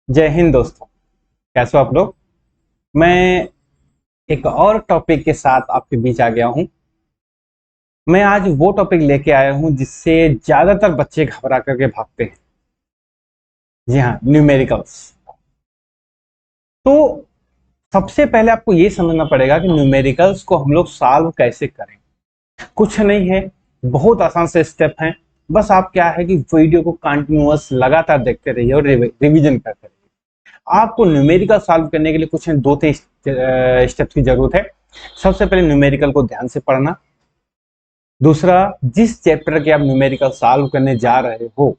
जय हिंद दोस्तों। कैसे हो आप लोग। मैं एक और टॉपिक के साथ आपके बीच आ गया हूं। मैं आज वो टॉपिक लेके आया हूं जिससे ज्यादातर बच्चे घबरा करके भागते हैं। जी हाँ, न्यूमेरिकल्स। तो सबसे पहले आपको ये समझना पड़ेगा कि न्यूमेरिकल्स को हम लोग सॉल्व कैसे करें। कुछ नहीं है, बहुत आसान से स्टेप हैं। बस आप क्या है कि वीडियो को कंटिन्यूअस लगातार देखते रहिए और रिवीजन करते रहिए। आपको न्यूमेरिकल सॉल्व करने के लिए कुछ दो तीन स्टेप्स की जरूरत है। सबसे पहले न्यूमेरिकल को ध्यान से पढ़ना। दूसरा, जिस चैप्टर के आप न्यूमेरिकल सॉल्व करने जा रहे हो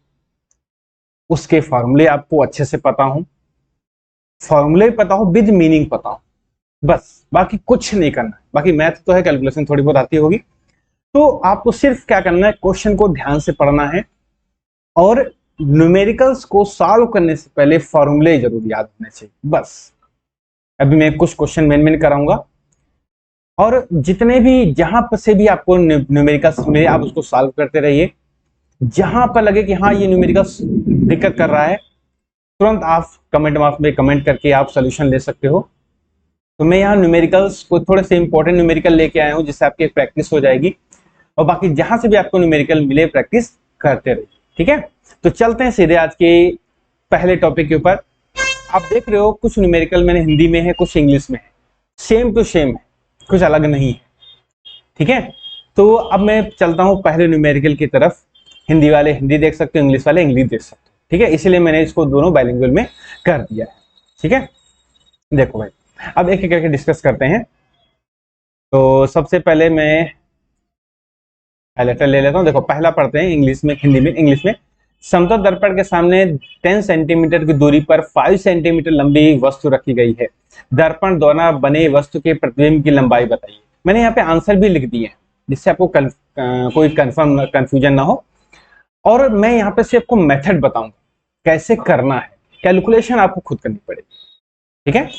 उसके फॉर्मूले आपको अच्छे से पता हो, फॉर्मूले पता हो, विद मीनिंग पता हो, बस बाकी कुछ नहीं करना है। बाकी मैथ तो है, कैलकुलेशन थोड़ी बहुत आती होगी। तो आपको सिर्फ क्या करना है, क्वेश्चन को ध्यान से पढ़ना है और न्यूमेरिकल्स को सॉल्व करने से पहले फॉर्मूले जरूर याद होने चाहिए। बस अभी मैं कुछ क्वेश्चन मेन कराऊंगा और जितने भी जहां पर से भी आपको न्यूमेरिकल्स मिले आप उसको सॉल्व करते रहिए। जहां पर लगे कि हाँ ये न्यूमेरिकल्स दिक्कत कर रहा है, तुरंत आप कमेंट बॉक्स में कमेंट करके आप सोल्यूशन ले सकते हो। तो मैं यहाँ न्यूमेरिकल्स को थोड़े से इंपॉर्टेंट न्यूमेरिकल लेके आया हूँ जिससे आपकी प्रैक्टिस हो जाएगी और बाकी जहां से भी आपको न्यूमेरिकल मिले प्रैक्टिस करते रहिए। ठीक है, तो चलते हैं सीधे आज के पहले टॉपिक के ऊपर। आप देख रहे हो कुछ न्यूमेरिकल मैंने हिंदी में है, कुछ इंग्लिश में है, सेम टू सेम है, कुछ अलग नहीं है। ठीक है, तो अब मैं चलता हूं पहले न्यूमेरिकल की तरफ। हिंदी वाले हिंदी देख सकते हो, इंग्लिश वाले इंग्लिश देख सकते हो। ठीक है, इसीलिए मैंने इसको दोनों बाइलिंगुअल में कर दिया है। ठीक है, देखो भाई, अब एक एक करके डिस्कस करते हैं। तो सबसे पहले मैं लेटर ले लेता हूं। देखो पहला पढ़ते हैं इंग्लिश में, हिंदी में, इंग्लिश में। समतल दर्पण के सामने 10 सेंटीमीटर की दूरी पर 5 सेंटीमीटर लंबी वस्तु रखी गई है। दर्पण द्वारा बने वस्तु के प्रतिबिंब की लंबाई बताइए। मैंने यहाँ पे आंसर भी लिख दिए हैं जिससे आपको कोई कंफ्यूजन ना हो। और मैं यहाँ पे सिर्फ आपको मेथड बताऊंगा कैसे करना है। कैलकुलेशन आपको खुद करनी पड़ेगी। ठीक है,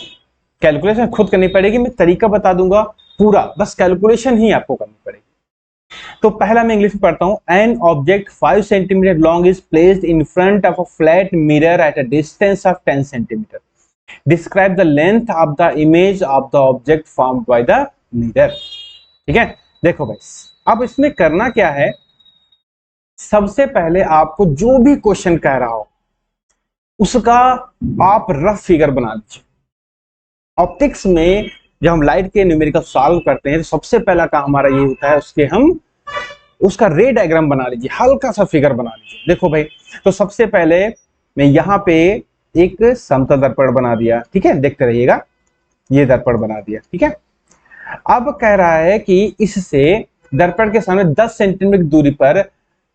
कैलकुलेशन खुद करनी पड़ेगी। मैं तरीका बता दूंगा पूरा, बस कैलकुलेशन ही आपको करनी पड़ेगी। तो पहला मैं इंग्लिश में पढ़ता हूं। An object 5 centimetre long is placed in front of a flat mirror at a distance of 10 centimetre. Describe the length of the image of the object formed by the mirror. ठीक है, देखो भाई, अब इसमें करना क्या है। सबसे पहले आपको जो भी क्वेश्चन कह रहा हो उसका आप रफ फिगर बना लीजिए। ऑप्टिक्स में जब हम लाइट के न्यूमेरिकल सॉल्व करते हैं तो सबसे पहला काम हमारा ये होता है उसके हम उसका रे डायग्राम बना लीजिए, हल्का सा फिगर बना लीजिए। देखो भाई, तो सबसे पहले मैं यहाँ पे एक समतल दर्पण बना दिया। ठीक है, देखते रहिएगा, ये दर्पण बना दिया। ठीक है, अब कह रहा है कि इससे दर्पण के सामने 10 सेंटीमीटर की दूरी पर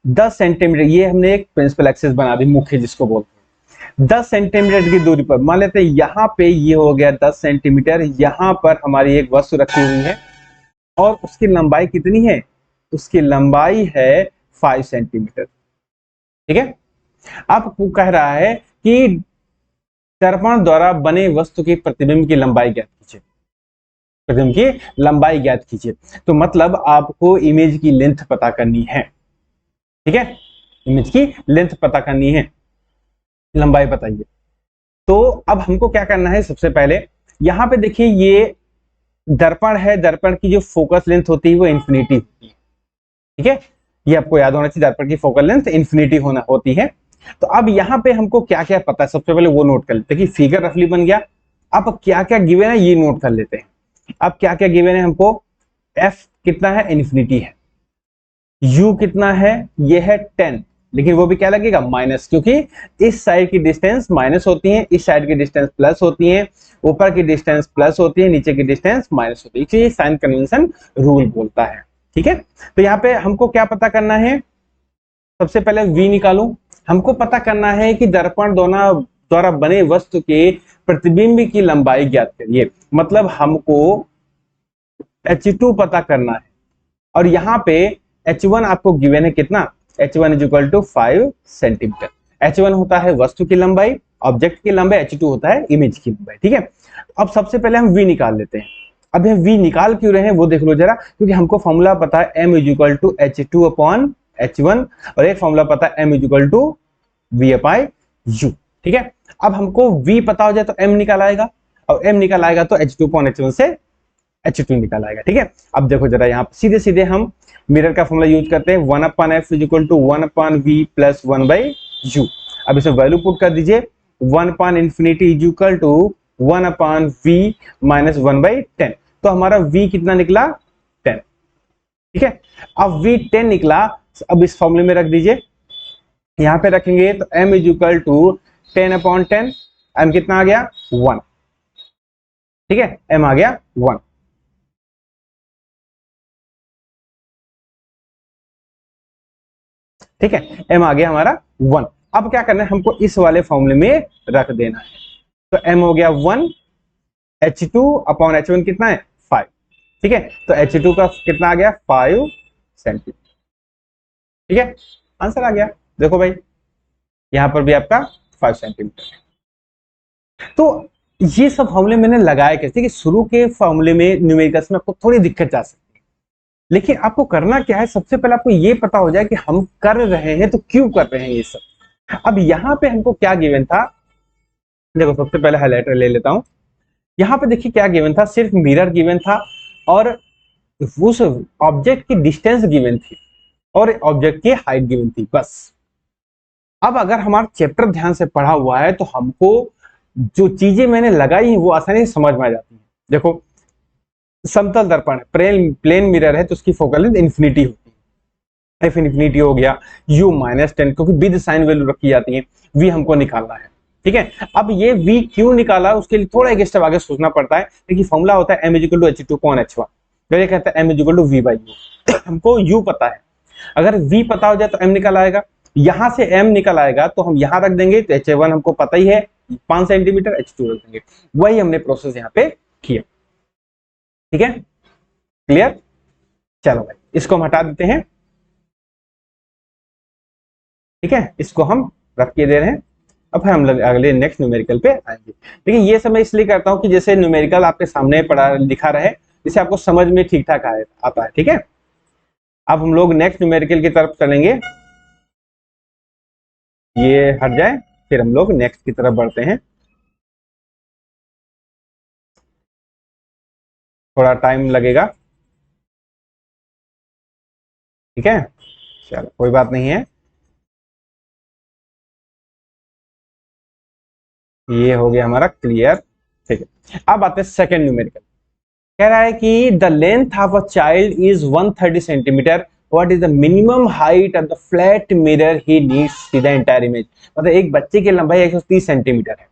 10 सेंटीमीटर, ये हमने एक प्रिंसिपल एक्सिस बना दी, मुख्य जिसको बोलते हैं। 10 सेंटीमीटर की दूरी पर मान लेते हैं यहाँ पे ये हो गया 10 सेंटीमीटर। यहाँ पर हमारी एक वस्तु रखी हुई है और उसकी लंबाई कितनी है, उसकी लंबाई है 5 सेंटीमीटर। ठीक है, अब कह रहा है कि दर्पण द्वारा बने वस्तु की प्रतिबिंब की लंबाई ज्ञात कीजिए। प्रतिबिंब की लंबाई ज्ञात कीजिए, तो मतलब आपको इमेज की लेंथ पता करनी है। ठीक है, इमेज की लेंथ पता करनी है, लंबाई बताइए। तो अब हमको क्या करना है, सबसे पहले यहां पे देखिए ये दर्पण है, दर्पण की जो फोकस लेंथ होती है वो इंफिनिटी होती है। ठीक है, ये आपको याद होना चाहिए, दर्पण की फोकल लेंथ इंफिनिटी होना होती है। तो अब यहाँ पे हमको क्या क्या पता है सबसे पहले वो नोट कर लेते हैं कि फिगर रफली बन गया। अब क्या क्या गिवन है ये नोट कर लेते हैं। अब क्या क्या गिवन है हमको, एफ कितना है, इंफिनिटी है। यू कितना है, ये है 10, लेकिन वो भी क्या लगेगा, माइनस, क्योंकि इस साइड की डिस्टेंस माइनस होती है, इस साइड की डिस्टेंस प्लस होती है, ऊपर की डिस्टेंस प्लस होती है, नीचे की डिस्टेंस माइनस होती है। इसलिए साइन कन्वेंशन रूल बोलता है। ठीक है, तो यहाँ पे हमको क्या पता करना है, सबसे पहले v निकालू। हमको पता करना है कि दर्पण द्वारा बने वस्तु के प्रतिबिंब की लंबाई ज्ञात करिए। मतलब हमको H2 पता करना है और यहाँ पे H1 आपको गिवन है कितना, H1 is equal to 5 centimetre. H1 होता है वस्तु की लंबाई, ऑब्जेक्ट की लंबाई, H2 होता है इमेज की लंबाई। ठीक है, अब सबसे पहले हम v निकाल लेते हैं। अब हम v निकाल क्यों रहे हैं वो देख लो जरा, क्योंकि हमको फॉर्मूला पता है m is equal to H2 upon H1 और एक फॉर्मूला पता है m is equal to v upon u। ठीक है। अब हमको V पता हो जाए तो M निकाल आएगा, और M निकाल आएगा तो H2/H1 से H2 निकाल आएगा। ठीक है। अब देखो जरा यहाँ सीधे सीधे हम मिरर का फॉर्मूला यूज करते हैं, 1/f is equal to 1/v plus 1/u। अब इसे वैल्यू पुट कर दीजिए, 1/∞ is equal to 1/v minus 1/10। तो हमारा v कितना निकला? 10। ठीक है। अब v 10 निकला, अब इस फॉर्मूले में रख दीजिए, यहां पे रखेंगे तो m is equal to 10/10, m कितना आ गया? 1। ठीक है, m आ गया 1। ठीक है, m आ गया हमारा 1। अब क्या करना है, हमको इस वाले फॉर्मूले में रख देना है। तो m हो गया 1, H2/H1 कितना है? 5। ठीक है, तो H2 का कितना आ गया? 5 सेंटीमीटर। ठीक है, आंसर आ गया। देखो भाई, यहां पर भी आपका 5 सेंटीमीटर है। तो ये सब फॉर्मूले मैंने लगाए कैसे कि शुरू के फॉर्मूले में न्यूमेरिकल्स में आपको थोड़ी दिक्कत जा सकती है, लेकिन आपको करना क्या है, सबसे पहले आपको ये पता हो जाए कि हम कर रहे हैं तो क्यों कर रहे हैं ये सब। अब यहाँ पे हमको क्या गिवन था, देखो सबसे पहले हाइलाइटर ले लेता हूं। यहाँ पे देखिए क्या गिवन था, सिर्फ मिरर गिवन था और उस ऑब्जेक्ट की डिस्टेंस गिवन थी और ऑब्जेक्ट की हाइट गिवन थी, बस। अब अगर हमारा चैप्टर ध्यान से पढ़ा हुआ है तो हमको जो चीजें मैंने लगाई हैं वो आसानी से समझ में आ जाती है। देखो, समतल दर्पण है, प्लेन मिरर है तो उसकी फोकल लेंथ इन्फिनिटी होती है, एफ इन्फिनिटी हो गया, u-10, क्योंकि विद साइन वैल्यू रखी जाती है, v हमको निकालना है। ठीक है, अब ये v क्यों निकाला उसके लिए थोड़ा एक स्टेप आगे सोचना पड़ता है, क्योंकि फॉर्मूला होता है m इक्वल टू H2/H1, तो ये कहता है m इक्वल टू v/u। हमको u पता है, अगर v पता हो जाए तो m निकल आएगा, यहां से m निकल आएगा तो हम यहां रख देंगे, तो H1 हमको पता ही है 5 सेंटीमीटर, H2 रख देंगे। वही हमने प्रोसेस यहाँ पे किया। ठीक है, क्लियर? चलो भाई, इसको हम हटा देते हैं। ठीक है, इसको हम रख के दे रहे हैं। अब हम अगले नेक्स्ट न्यूमेरिकल पे आएंगे। लेकिन ये सब मैं इसलिए करता हूं कि जैसे न्यूमेरिकल आपके सामने पढ़ा लिखा रहे, जिससे आपको समझ में ठीक ठाक आता है। ठीक है, अब हम लोग नेक्स्ट न्यूमेरिकल की तरफ चलेंगे, ये हट जाए, फिर हम लोग नेक्स्ट की तरफ बढ़ते हैं। थोड़ा टाइम लगेगा। ठीक है, चलो कोई बात नहीं है। ये हो गया हमारा क्लियर। ठीक है, अब आते हैं सेकंड न्यूमेरिकल। कह रहा है कि the length of a child is 130 centimetre, what is the minimum height of the flat mirror he needs the entire image. मतलब एक बच्चे की लंबाई 130 सेंटीमीटर है,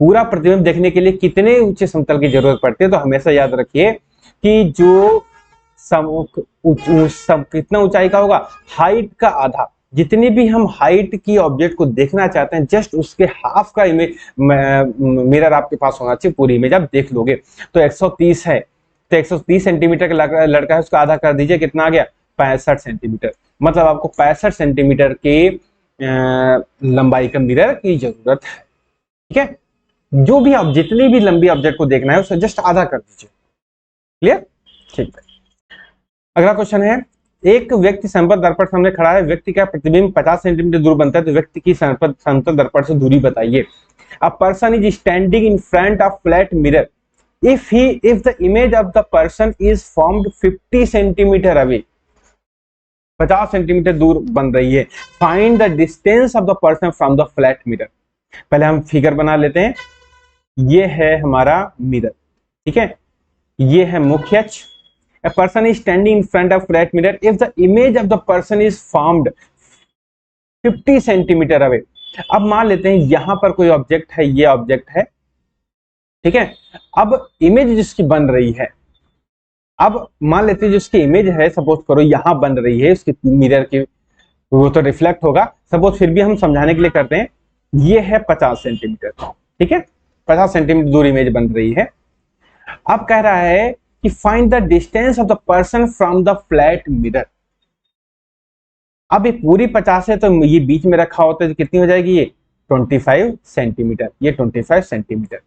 पूरा प्रतिबिंब देखने के लिए कितने ऊंचे समतल की जरूरत पड़ती है। तो हमेशा याद रखिए कि जो कितना ऊंचाई का होगा, हाइट का आधा। जितनी भी हम हाइट की ऑब्जेक्ट को देखना चाहते हैं, जस्ट उसके हाफ का इमेज मिरर आपके पास होना चाहिए, पूरी इमेज आप देख लोगे। तो 130 है, तो 130 सेंटीमीटर का लड़का है, उसका आधा कर दीजिए, कितना आ गया? 65 सेंटीमीटर। मतलब आपको 65 सेंटीमीटर के लंबाई का मिरर की जरूरत है। ठीक है, जो भी आप जितनी भी लंबी ऑब्जेक्ट को देखना है उसका जस्ट आधा कर दीजिए। क्लियर? ठीक है, अगला क्वेश्चन है, एक व्यक्ति समतल दर्पण सामने खड़ा है, व्यक्ति का प्रतिबिंब 50 सेंटीमीटर दूर बनता है, तो व्यक्ति की समतल दर्पण से दूरी बताइए। A person is standing in front of flat mirror if the image of the person is formed 50 centimetre away, 50 centimetre दूर बन रही है, find the distance of the person from the flat mirror. पहले हम फिगर बना लेते हैं, ये है हमारा मिरर। ठीक है, ये है मुख्य अक्ष। A person is standing in front of flat mirror if the image of the person is formed 50 centimetre away. अब मान लेते हैं यहां पर कोई ऑब्जेक्ट है, ये ऑब्जेक्ट है। ठीक है, अब इमेज जिसकी बन रही है, अब मान लेते हैं जिसकी इमेज है, सपोज करो यहां बन रही है, उसकी मिरर की वो तो रिफ्लेक्ट होगा, सपोज, फिर भी हम समझाने के लिए करते हैं, ये है 50 सेंटीमीटर। ठीक है, 50 सेंटीमीटर दूर इमेज बन रही है। अब कह रहा है कि find the distance of the person from the flat mirror. अब ये पूरी 50 है, तो ये बीच में रखा होता है तो कितनी हो जाएगी? ये 25 सेंटीमीटर, ये 25 सेंटीमीटर,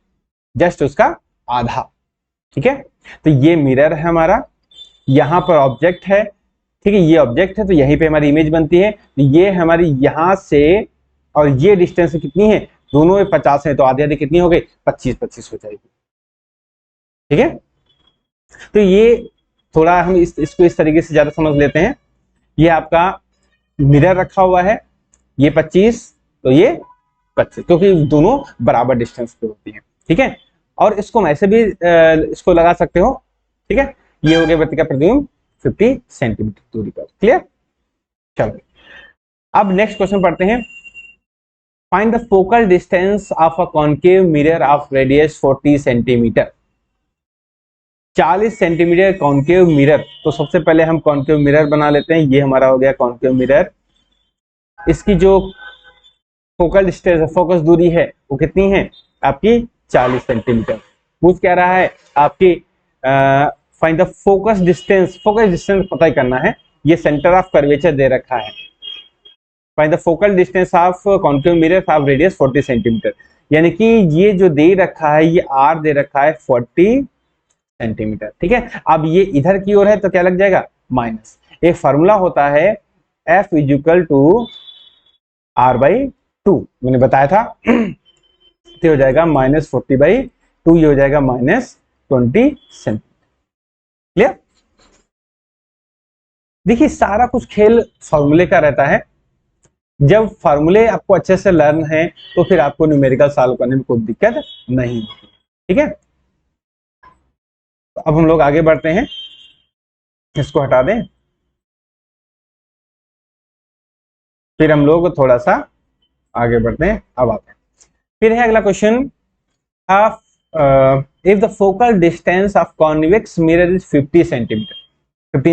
जस्ट उसका आधा। ठीक है, तो ये मिरर है हमारा, यहां पर ऑब्जेक्ट है। ठीक है, ये ऑब्जेक्ट है तो यहीं पे हमारी इमेज बनती है। ये हमारी यहां से और ये डिस्टेंस कितनी है? दोनों 50 है तो आधी आधी कितनी हो गई, 25-25 हो जाएगी। ठीक है, तो ये थोड़ा हम इसको इस तरीके से ज्यादा समझ लेते हैं। ये आपका मिरर रखा हुआ है, ये 25 तो ये 25, क्योंकि दोनों बराबर डिस्टेंस पे होती है। ठीक है, और इसको हम ऐसे भी इसको लगा सकते हो। ठीक है, ये हो गया वृत्त का प्रतिबिंब 50 सेंटीमीटर दूरी पर। क्लियर, चलो अब नेक्स्ट क्वेश्चन पढ़ते हैं। Find the focal distance of a concave mirror of radius 40 centimetre. 40 centimetre concave mirror, तो सबसे पहले हम कॉन्केव मिरर बना लेते हैं। ये हमारा हो गया कॉन्केव मिरर। इसकी जो फोकल डिस्टेंस है, फोकस दूरी है, वो कितनी है आपकी 40 सेंटीमीटर। पूछ क्या रहा है आपकी find the focus distance. Focus distance पता ही करना है, ये सेंटर ऑफ कर्वेचर दे रखा है। Find the focal distance of concave mirror of radius 40 centimetre, यानी कि ये जो दे रखा है ये आर दे रखा है 40 सेंटीमीटर। ठीक है, अब ये इधर की ओर है तो क्या लग जाएगा माइनस। एक फॉर्मूला होता है F इक्वल टू R/2, मैंने बताया था। तो हो जाएगा -40/2, ये हो जाएगा -20 सेंटीमीटर। क्लियर, देखिए सारा कुछ खेल फॉर्मूले का रहता है। जब फॉर्मूले आपको अच्छे से लर्न है तो फिर आपको न्यूमेरिकल सॉल्व करने में कोई दिक्कत नहीं होती। ठीक है, तो अब हम लोग आगे बढ़ते हैं, इसको हटा दें, फिर हम लोग थोड़ा सा आगे बढ़ते हैं। अब आते हैं, फिर है अगला question. If the focal distance of convex mirror is 15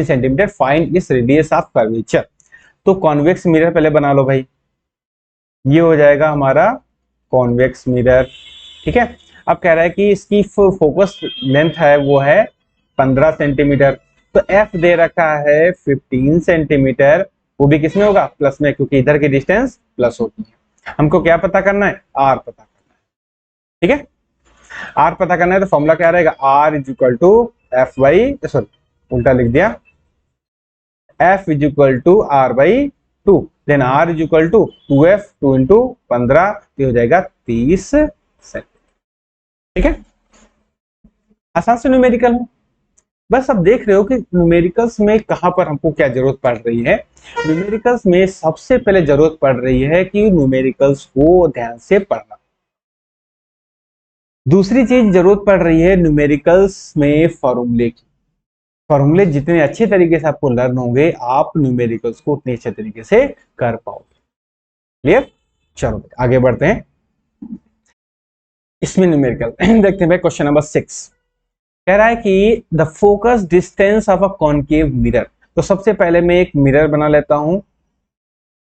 centimetre, find इस रेडियस ऑफ कर्वेचर। तो कॉन्वेक्स मिरर पहले बना लो भाई, ये हो जाएगा हमारा कॉन्वेक्स मिरर। ठीक है, अब कह रहा है कि इसकी फोकस लेंथ है वो है 15 सेंटीमीटर, तो एफ दे रखा है 15 सेंटीमीटर, वो भी किसमें होगा प्लस में, क्योंकि इधर की डिस्टेंस प्लस होती है। हमको क्या पता करना है, आर पता करना है। ठीक है, आर पता करना है तो फॉर्मूला क्या रहेगा, R is equal to F by, sorry उल्टा लिख दिया, F is equal to R by 2, then R is equal to 2f, 2 into 15, तो हो जाएगा 30 सेंटीमीटर। ठीक है, आसान से न्यूमेरिकल है। बस अब देख रहे हो कि न्यूमेरिकल्स में कहां पर हमको क्या जरूरत पड़ रही है। न्यूमेरिकल्स में सबसे पहले जरूरत पड़ रही है कि न्यूमेरिकल्स को ध्यान से पढ़ना। दूसरी चीज जरूरत पड़ रही है न्यूमेरिकल्स में फॉर्मूले की। फॉर्मूले जितने अच्छे तरीके से आपको लर्न होंगे, आप न्यूमेरिकल्स को उतने अच्छे तरीके से कर पाओगे। क्लियर, चलो आगे बढ़ते हैं। इसमें न्यूमेरिकल देखते हैं भाई, क्वेश्चन नंबर 6 कह रहा है कि the focus distance of a concave mirror. तो सबसे पहले मैं एक मिरर बना लेता हूं।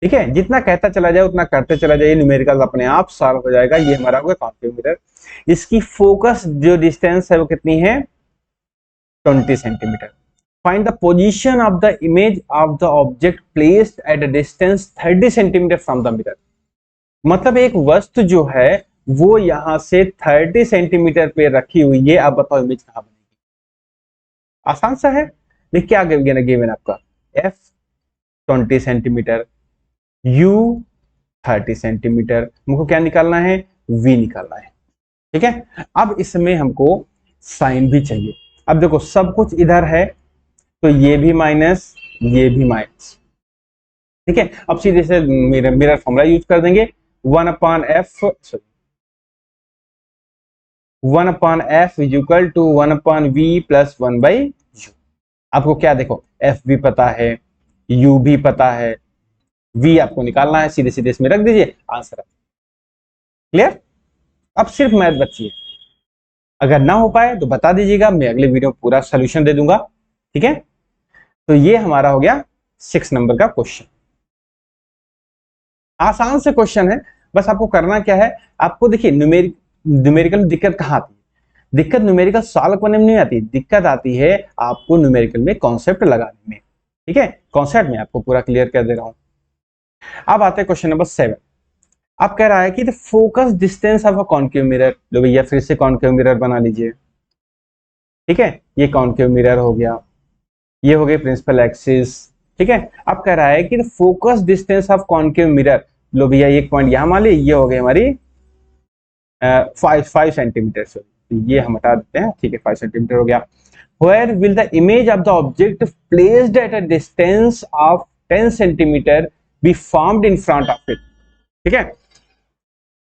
ठीक है, जितना कहता चला जाए उतना करते चला जाइए, न्यूमेरिकल अपने आप सॉल्व हो जाएगा। ये हमारा होगा कॉन्केव मिरर। इसकी फोकस जो डिस्टेंस है वो कितनी है 20 centimetre. Find the position of the image of the object placed at a distance 30 centimetre from the mirror. मतलब एक वस्तु जो है वो यहां से 30 सेंटीमीटर पे रखी हुई है। आप बताओ इमेज कहां बनेगी, आसान सा है। देखिए क्या गिवन आपका, एफ 20 सेंटीमीटर, यू 30 सेंटीमीटर, हमको क्या निकालना है, वी निकालना है। ठीक है, अब इसमें हमको साइन भी चाहिए। अब देखो सब कुछ इधर है तो ये भी माइनस, ये भी माइनस। ठीक है, अब सीधे से मिरर फॉर्मूला यूज कर देंगे, 1/f is equal to 1/v plus 1/u। आपको क्या देखो एफ भी पता है, यू भी पता है, वी आपको निकालना है, सीधे सीधे इसमें रख दीजिए, आंसर। क्लियर, अब सिर्फ मैथ बची है। अगर ना हो पाए तो बता दीजिएगा, मैं अगले वीडियो में पूरा सोल्यूशन दे दूंगा। ठीक है, तो ये हमारा हो गया 6 नंबर का क्वेश्चन। आसान से क्वेश्चन है, बस आपको करना क्या है, आपको देखिए न्यूमेरिकल में दिक्कत कहां आती है, दिक्कत न्यूमेरिकल सॉल्व करने में नहीं आती, दिक्कत आती है आपको न्यूमेरिकल में कॉन्सेप्ट लगाने में। ठीक है, कॉन्सेप्ट में आपको पूरा क्लियर कर दे रहा हूं। अब आते हैं क्वेश्चन नंबर 7। अब कह रहा है कि the focus distance of a concave mirror. लो भैया फिर से कॉन्केव मिरर बना लीजिए। ठीक है, ये कॉन्केव मिरर हो गया, ये हो गए प्रिंसिपल एक्सिस। ठीक है, अब कह रहा है कि the focus distance of concave mirror. लो भैया एक पॉइंट यहां मान ली, ये हो गई हमारी 5 सेंटीमीटर से, ये हम हटा देते हैं, ठीक है 5 सेंटीमीटर हो गया। Where will the image of the object placed at a distance of 10 centimetre be formed in front of it? ठीक है,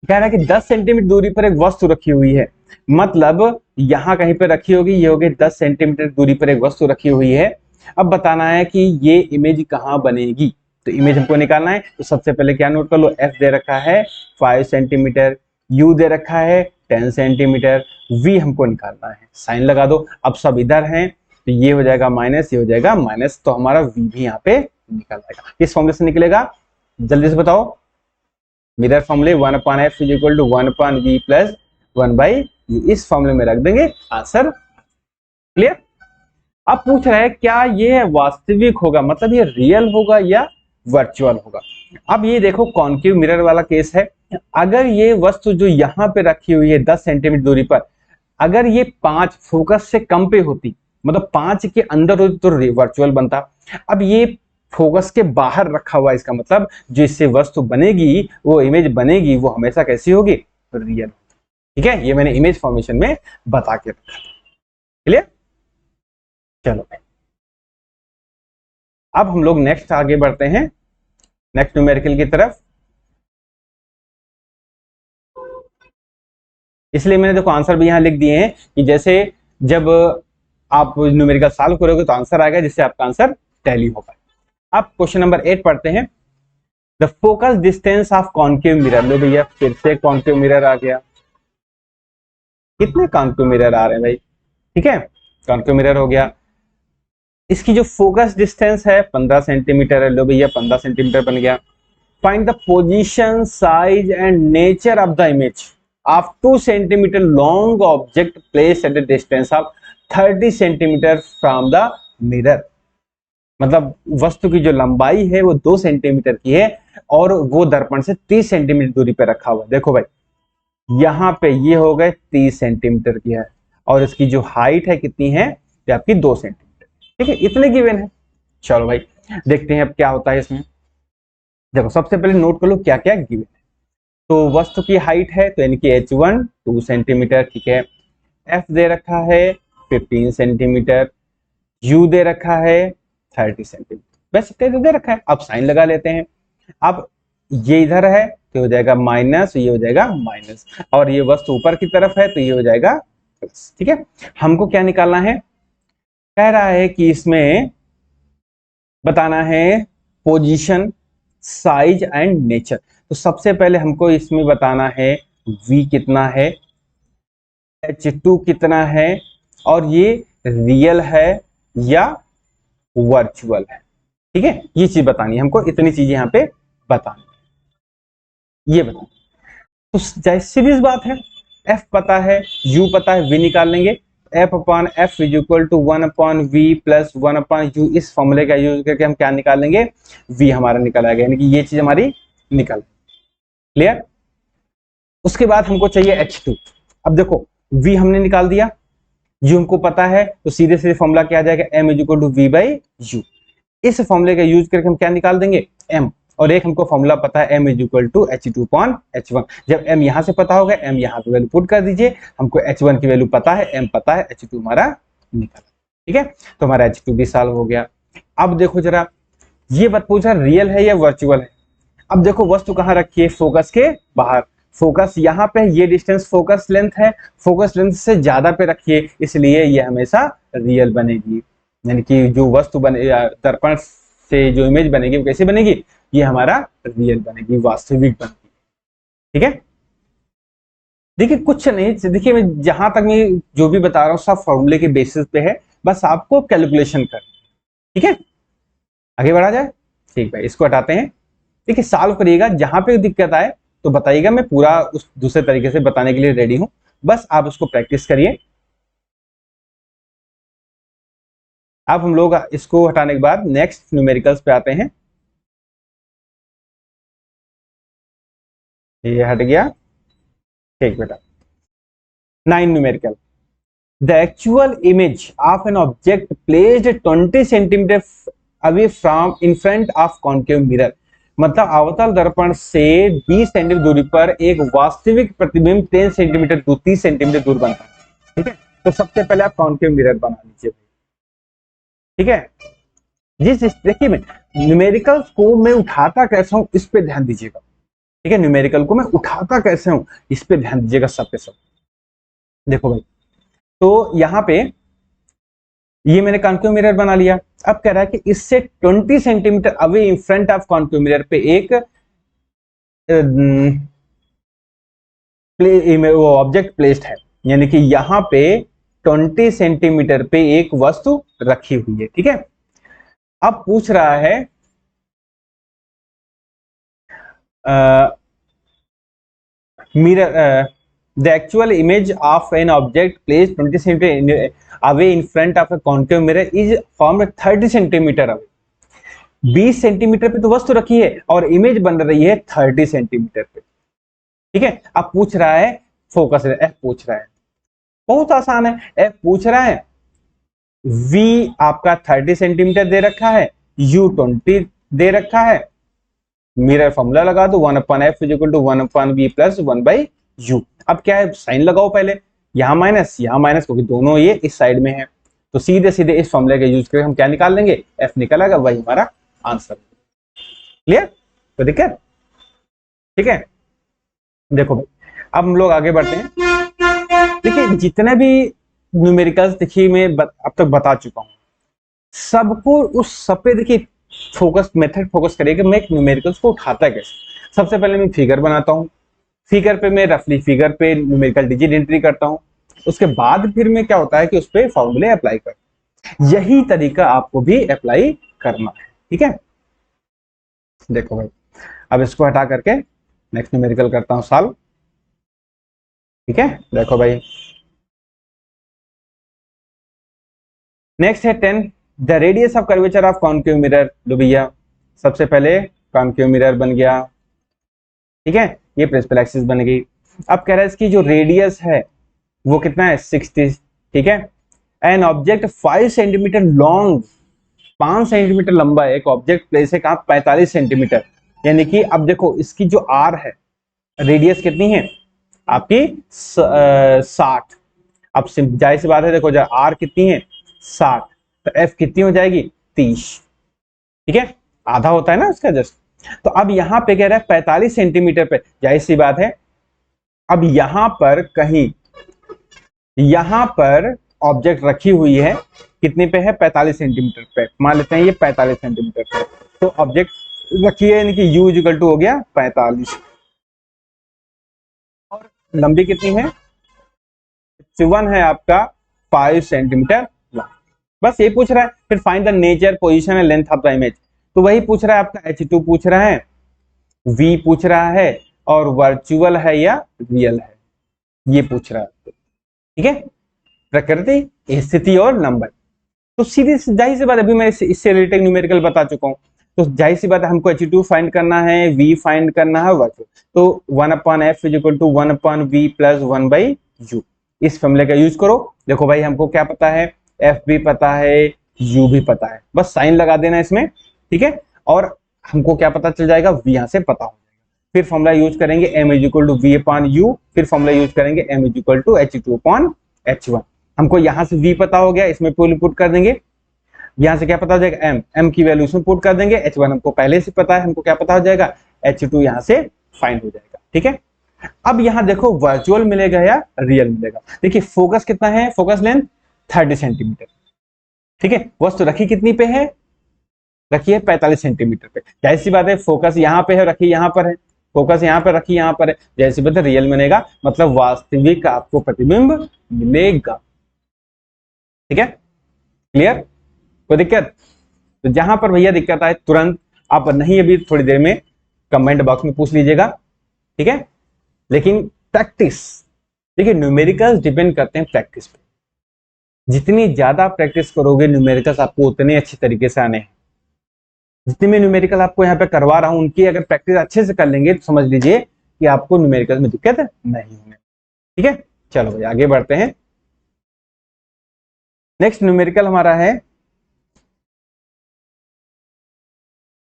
कह रहा है कि 10 सेंटीमीटर दूरी पर एक वस्तु रखी हुई है, मतलब यहां कहीं पे रखी होगी, ये होगी 10 सेंटीमीटर दूरी पर एक वस्तु रखी हुई है। अब बताना है कि ये इमेज कहां बनेगी, तो इमेज हमको निकालना है। तो सबसे पहले क्या नोट कर लो, एफ दे रखा है 5 सेंटीमीटर, यू दे रखा है 10 सेंटीमीटर, वी हमको निकालना है, साइन लगा दो। अब सब इधर हैं तो ये हो जाएगा माइनस, ये हो जाएगा माइनस, तो हमारा वी भी यहाँ पे निकल आएगा। किस फॉर्मूले से निकलेगा, जल्दी से बताओ, मिरर फॉर्मूले 1/f is equal to 1/v plus 1/u, इस फॉर्मूले में रख देंगे, आंसर क्लियर। अब पूछ रहा है क्या ये वास्तविक होगा, मतलब ये रियल होगा या वर्चुअल होगा। अब ये देखो कॉन्केव मिरर वाला केस है, अगर ये वस्तु जो यहाँ पे रखी हुई है 10 सेंटीमीटर दूरी पर, अगर ये 5 फोकस से कम पे होती, मतलब 5 के अंदर होती तो वर्चुअल बनता। अब ये फोकस के बाहर रखा हुआ है, इसका मतलब जो इससे वस्तु बनेगी, वो इमेज बनेगी, वो हमेशा कैसी होगी, रियल। ठीक है, ये मैंने इमेज फॉर्मेशन में बता के रखा, क्लियर। चलो अब हम लोग नेक्स्ट आगे बढ़ते हैं, नेक्स्ट न्यूमेरिकल की तरफ। इसलिए मैंने देखो आंसर भी यहां लिख दिए हैं कि जैसे जब आप न्यूमेरिकल सॉल्व करोगे तो आंसर आएगा, जिससे आपका आंसर टैली होगा। अब क्वेश्चन नंबर 8 पढ़ते हैं। The focus distance of concave mirror, लो भैया फिर से कॉन्केव मिरर आ गया। कितने कॉन्केव मिरर आ रहे हैं भाई, ठीक है, कॉन्केव मिरर हो गया। इसकी जो फोकस डिस्टेंस है 15 सेंटीमीटर है, लो भैया 15 सेंटीमीटर बन गया। Find the position, size and nature of the image of 2 centimetre long object place at the distance of 30 centimetre from the mirror. मतलब वस्तु की जो लंबाई है वो 2 सेंटीमीटर की है और वो दर्पण से 30 सेंटीमीटर दूरी पे रखा हुआ है। देखो भाई यहाँ पे ये हो गए 30 सेंटीमीटर की है और इसकी जो हाइट है कितनी है, ये आपकी 2 सेंटीमीटर, ठीक है, इतने गिवन है। चलो भाई देखते हैं अब क्या होता है इसमें। देखो सबसे पहले नोट कर लो क्या क्या गिवन है। तो वस्तु की हाइट है तो यानी कि h1 2 सेंटीमीटर, ठीक है, f दे रखा है 15 सेंटीमीटर, u दे रखा है 30 सेंटीमीटर, बस इतना दे रखा है। अब साइन लगा लेते हैं। अब ये इधर है तो हो जाएगा माइनस, ये हो जाएगा माइनस, और ये वस्तु ऊपर की तरफ है तो ये हो जाएगा प्लस, ठीक है। हमको क्या निकालना है, कह रहा है कि इसमें बताना है पोजीशन, साइज एंड नेचर। तो सबसे पहले हमको इसमें बताना है v कितना है, h2 कितना है, और ये रियल है या वर्चुअल है, ठीक है, ये चीज बतानी है हमको, इतनी चीजें यहाँ पे बतानी, ये बताना। तो सीरीज बात है, f पता है, u पता है, v निकाल लेंगे। f/f is equal to 1/v plus 1/u, इस फॉर्मूले का यूज करके हम क्या निकाल लेंगे, v हमारा निकल आएगा, यानी कि ये चीज हमारी निकल, क्लियर। उसके बाद हमको चाहिए h2। अब देखो v हमने निकाल दिया, u हमको पता है, तो सीधे सीधे फॉर्मूला क्या आ जाएगा, m is equal to v/u। इस फॉर्मूले का यूज करके हम क्या निकाल देंगे, m, और एक हमको फॉर्मूला पता है m is equal to h2/h1। जब m यहां से पता होगा, m यहां पे वैल्यू पुट कर दीजिए, हमको h1 की वैल्यू पता है, m पता है, h2 हमारा निकला, ठीक है, तो हमारा h2 भी सॉल्व हो गया। अब देखो जरा, ये बात पूछा रियल है या वर्चुअल है। अब देखो वस्तु कहां रखी है, फोकस के बाहर, फोकस यहाँ पे, ये डिस्टेंस फोकस लेंथ है, फोकस लेंथ से ज्यादा पे रखिए, इसलिए ये हमेशा रियल बनेगी, यानी कि जो वस्तु बने दर्पण से जो इमेज बनेगी वो कैसी बनेगी, ये हमारा रियल बनेगी, वास्तविक बनेगी, ठीक है। देखिए कुछ नहीं, देखिए मैं जहां तक मैं जो भी बता रहा हूँ सब फॉर्मूले के बेसिस पे है, बस आपको कैलकुलेशन कर, ठीक है, आगे बढ़ा जाए। ठीक भाई, इसको हटाते हैं। देखिए सॉल्व करिएगा, जहां पे दिक्कत आए तो बताइएगा, मैं पूरा उस दूसरे तरीके से बताने के लिए रेडी हूं, बस आप उसको प्रैक्टिस करिए। अब हम लोग इसको हटाने के बाद नेक्स्ट न्यूमेरिकल्स पे आते हैं। ये हट गया, ठीक बेटा। 9 numerical, the actual image of an object placed 20 centimetre away from in front of concave mirror. मतलब अवतल दर्पण से 20 सेंटीमीटर दूरी पर एक वास्तविक प्रतिबिंब 10 सेंटीमीटर 30 सेंटीमीटर दूर बनता है। ठीक है, तो सबसे पहले आप कॉन्केव मिरर बना लीजिए। ठीक है, देखिए मैं न्यूमेरिकल्स को मैं उठाता कैसे हूं इस पे ध्यान दीजिएगा। ठीक है, न्यूमेरिकल को मैं उठाता कैसे हूं इस पे ध्यान दीजिएगा सब पे सब। देखो भाई, तो यहाँ पे ये मैंने कॉन्केव मिरर बना लिया। अब कह रहा है कि इससे 20 centimetre away in front of concave mirror पे एक वो ऑब्जेक्ट प्लेस्ड है, यानी कि यहाँ पे 20 सेंटीमीटर पे एक वस्तु रखी हुई है। ठीक है, अब पूछ रहा है mirror the actual image of an object placed 20 cm away in front of a concave mirror is formed 30 cm away। 20 centimetre पे तो वस्तु रखी है और इमेज बन रही है 30 सेंटीमीटर पे। ठीक है, अब पूछ रहा है फोकस एफ पूछ रहा है, बहुत आसान है। एफ पूछ रहा है v आपका 30 सेंटीमीटर दे रखा है, u 20 दे रखा है, मिरर फॉर्मूला लगा दो 1/f is equal to 1/v plus 1/u। अब क्या है, साइन लगाओ पहले, यहां माइनस क्योंकि दोनों ये इस साइड में है, तो सीधे सीधे इस फॉर्मूले का यूज करके हम क्या निकाल लेंगे, f निकलेगा, वही हमारा आंसर। क्लियर, तो दिक्कत? ठीक है, देखो भाई अब हम लोग आगे बढ़ते हैं। देखिए जितने भी न्यूमेरिकल्स देखिए मैं अब तक बता चुका हूं, सबको उस सब पे देखिए फोकस मेथड फोकस करिए कि मैं एक न्यूमेरिकल्स को उठाता कैसे। सबसे पहले मैं फिगर बनाता हूं, फिगर पे मैं रफली फिगर पे न्यूमेरिकल डिजिट एंट्री करता हूं, उसके बाद फिर मैं क्या होता है कि उस पे फॉर्मूले अप्लाई करता हूं। यही तरीका आपको भी अप्लाई करना है। ठीक है, देखो भाई अब इसको हटा करके नेक्स्ट न्यूमेरिकल करता हूं सॉल्व। ठीक है, देखो भाई नेक्स्ट है 10 the radius of curvature of concave mirror. लो भैया सबसे पहले कॉन्केव मिरर बन गया। ठीक है, ये प्रिंसिपल एक्सिस बन गई। अब कह रहा है इसकी जो रेडियस है वो कितना है 60। ठीक है, an object 5 centimetre long, 5 centimetre लंबा एक ऑब्जेक्ट प्लेस है कहां 45 सेंटीमीटर, यानी कि अब देखो इसकी जो आर है, रेडियस कितनी है आपकी 60। अब जाहिर सी बात है, देखो आर कितनी है 60, तो एफ कितनी हो जाएगी 30। ठीक है, आधा होता है ना उसका जस्ट। तो अब यहां पे कह रहा है 45 सेंटीमीटर पे, जाहिर सी बात है अब यहां पर कहीं यहां पर ऑब्जेक्ट रखी हुई है कितने पे है 45 सेंटीमीटर पे, मान लेते हैं ये 45 सेंटीमीटर पे, तो ऑब्जेक्ट रखी है यानी कि u इक्वल टू हो गया 45 और लंबी कितनी है 1 है आपका 5 सेंटीमीटर लॉन्ग। बस ये पूछ रहा है। फिर find the nature position and length of the image, तो वही पूछ रहा है आपका H2 पूछ रहा है, V पूछ रहा है और वर्चुअल है या रियल है ये पूछ रहा है। ठीक है, प्रकृति स्थिति और नंबर। तो सीधी जाहिर सी बात अभी मैं इससे रिलेटेड न्यूमेरिकल बता चुका हूं, तो जाहिर सी बात है हमको H2 फाइंड करना है, V फाइंड करना है, वर्चुअल, तो 1/f is equal to 1/v plus 1/u। इस फॉर्मूले का यूज करो। देखो भाई हमको क्या पता है, f भी पता है, u भी पता है, बस साइन लगा देना इसमें। ठीक है, और हमको क्या पता चल जाएगा, v यहां से पता हो जाएगा। फिर फॉर्मूला यूज करेंगे m is equal to v upon u, फिर फॉर्मूला यूज करेंगे m is equal to H2 upon H1। हमको यहां से v पता हो गया, इसमें पुट कर देंगे, यहां से क्या पता हो जाएगा m की वैल्यू इसमें पुट कर देंगे, H1 हमको पहले से पता है, हमको क्या पता हो जाएगा H2 यहां से फाइंड हो जाएगा। ठीक है, अब यहां देखो वर्चुअल मिलेगा या रियल मिलेगा। देखिए फोकस कितना है, फोकस लेंथ 30 सेंटीमीटर। ठीक है, वस्तु रखी कितनी पे है, रखी है 45 सेंटीमीटर पे। जाहिर सी बात है फोकस यहाँ पे है, रखी यहाँ पर है, फोकस यहाँ पर रखी यहाँ पर है, जाहिर सी बात है रियल मिलेगा, मतलब वास्तविक आपको प्रतिबिंब मिलेगा। ठीक है, क्लियर, कोई दिक्कत? तो जहां पर भैया दिक्कत आए तुरंत आप नहीं अभी थोड़ी देर में कमेंट बॉक्स में पूछ लीजिएगा। ठीक है, लेकिन प्रैक्टिस, देखिए न्यूमेरिकल्स डिपेंड करते हैं प्रैक्टिस पे। जितनी ज्यादा प्रैक्टिस करोगे न्यूमेरिकल्स आपको उतने अच्छे तरीके से आने हैं। जितने मैं न्यूमेरिकल आपको यहाँ पे करवा रहा हूं उनकी अगर प्रैक्टिस अच्छे से कर लेंगे तो समझ लीजिए कि आपको न्यूमेरिकल में दिक्कत नहीं होने। ठीक है, चलो भाई आगे बढ़ते हैं। नेक्स्ट न्यूमेरिकल हमारा है